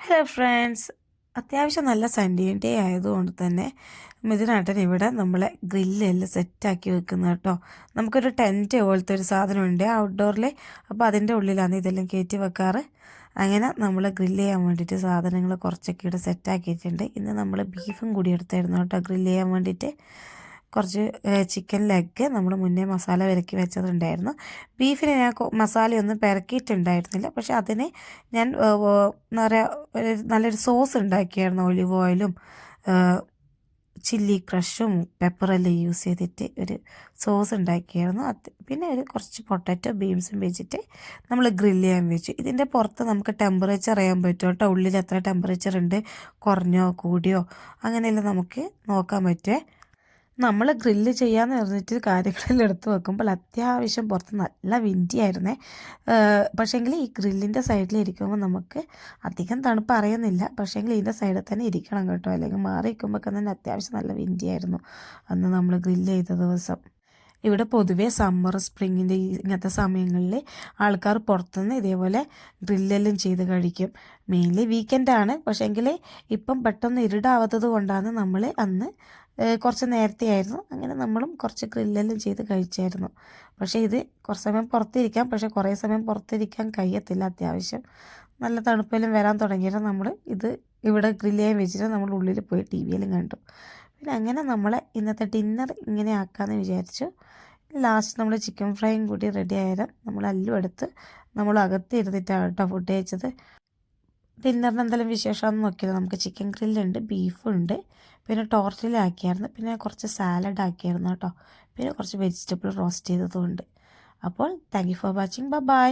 Hello friends, അത്യാവശ്യം നല്ല Sunday day ആയതുകൊണ്ട് തന്നെ മിഥുനേട്ടൻ ഇവിടെ നമ്മളെ ഗ്രില്ലെല്ലാം സെറ്റാക്കി വെക്കുന്നത് കേട്ടോ. നമുക്കൊരു ടെൻറ്റ് പോലത്തെ ഒരു സാധനമുണ്ട് ഔട്ട്ഡോറിൽ. അപ്പോൾ അതിൻ്റെ ഉള്ളിലാണ് ഇതെല്ലാം കയറ്റി വെക്കാറ്. അങ്ങനെ നമ്മൾ ഗ്രില്ല് ചെയ്യാൻ വേണ്ടിയിട്ട് സാധനങ്ങൾ കുറച്ചൊക്കെ ഇവിടെ സെറ്റാക്കിയിട്ടുണ്ട്. ഇന്ന് നമ്മൾ ബീഫും കൂടി എടുത്തായിരുന്നു കേട്ടോ ഗ്രില്ല് ചെയ്യാൻ വേണ്ടിയിട്ട്. കുറച്ച് ചിക്കൻ ലെഗ് നമ്മൾ മുന്നേ മസാല പെരക്കി വെച്ചതുണ്ടായിരുന്നു. ബീഫിന് ഞാൻ മസാലയൊന്നും പെരക്കിയിട്ടുണ്ടായിരുന്നില്ല, പക്ഷെ അതിന് ഞാൻ എന്താ പറയുക നല്ലൊരു സോസ് ഉണ്ടാക്കിയായിരുന്നു. ഒലിവ് ഓയിലും ചില്ലി ക്രഷും പെപ്പറെല്ലാം യൂസ് ചെയ്തിട്ട് ഒരു സോസ് ഉണ്ടാക്കിയായിരുന്നു. പിന്നെ ഒരു കുറച്ച് പൊട്ടാറ്റോ ബീൻസും വെച്ചിട്ട് നമ്മൾ ഗ്രില്ല് ചെയ്യാൻ വെച്ചു. ഇതിൻ്റെ പുറത്ത് നമുക്ക് ടെമ്പറേച്ചർ അറിയാൻ പറ്റും കേട്ടോ. ഉള്ളിൽ എത്ര ടെമ്പറേച്ചർ ഉണ്ട്, കുറഞ്ഞോ കൂടിയോ അങ്ങനെയെല്ലാം നമുക്ക് നോക്കാൻ പറ്റുമേ. നമ്മൾ ഗ്രില്ല് ചെയ്യാമെന്ന് പറഞ്ഞിട്ട് കാര്യങ്ങളെല്ലാം എടുത്ത് വെക്കുമ്പോൾ അത്യാവശ്യം പുറത്ത് നല്ല വിൻഡിയായിരുന്നേ. പക്ഷേങ്കിൽ ഈ ഗ്രില്ലിൻ്റെ സൈഡിൽ ഇരിക്കുമ്പോൾ നമുക്ക് അധികം തണുപ്പ് അറിയുന്നില്ല. പക്ഷേങ്കിൽ ഇതിൻ്റെ സൈഡിൽ തന്നെ ഇരിക്കണം കേട്ടോ, അല്ലെങ്കിൽ മാറി നിൽക്കുമ്പോൾ തന്നെ അത്യാവശ്യം നല്ല വിൻഡിയായിരുന്നു അന്ന് നമ്മൾ ഗ്രില്ല് ചെയ്ത ദിവസം. ഇവിടെ പൊതുവേ സമ്മർ സ്പ്രിങ്ങിൻ്റെ ഇങ്ങനത്തെ സമയങ്ങളിൽ ആൾക്കാർ പുറത്തുനിന്ന് ഇതേപോലെ ഗ്രില്ലെല്ലാം ചെയ്ത് കഴിക്കും. മെയിൻലി വീക്കെൻഡാണ്, പക്ഷേങ്കിൽ ഇപ്പം പെട്ടെന്ന് ഇരുടാവാത്തത് കൊണ്ടാണ് നമ്മൾ അന്ന് കുറച്ച് നേരത്തെ ആയിരുന്നു. അങ്ങനെ നമ്മളും കുറച്ച് ഗ്രില്ലെല്ലാം ചെയ്ത് കഴിച്ചായിരുന്നു. പക്ഷേ ഇത് കുറച്ച് സമയം പുറത്തിരിക്കാം, പക്ഷേ കുറേ സമയം പുറത്തിരിക്കാൻ കഴിയത്തില്ല. അത്യാവശ്യം നല്ല തണുപ്പെല്ലാം വരാൻ തുടങ്ങിയിട്ട് നമ്മൾ ഇത് ഇവിടെ ഗ്രില്ല് ചെയ്യാൻ വെച്ചിട്ട് നമ്മൾ ഉള്ളിൽ പോയി ടി വിയിലും കണ്ടു. പിന്നെ അങ്ങനെ നമ്മളെ ഇന്നത്തെ ഡിന്നർ ഇങ്ങനെ ആക്കാമെന്ന് വിചാരിച്ചു. ലാസ്റ്റ് നമ്മൾ ചിക്കൻ ഫ്രൈയും കൂടി റെഡി ആയാലും നമ്മൾ എല്ലാം എടുത്ത് നമ്മൾ അകത്ത് ഇരുന്നിട്ടാണ് കേട്ടോ ഫുഡ് കഴിച്ചത്. ഡിന്നറിന് എന്തെങ്കിലും വിശേഷമാണെന്ന് നോക്കിയത് നമുക്ക് ചിക്കൻ ഗ്രില്ലുണ്ട്, ബീഫുണ്ട്, പിന്നെ ടോർട്ടിലാക്കിയായിരുന്നു, പിന്നെ കുറച്ച് സാലഡ് ആക്കിയായിരുന്നു കേട്ടോ, പിന്നെ കുറച്ച് വെജിറ്റബിൾ റോസ്റ്റ് ചെയ്തതുകൊണ്ട്. അപ്പോൾ thank you for watching. By.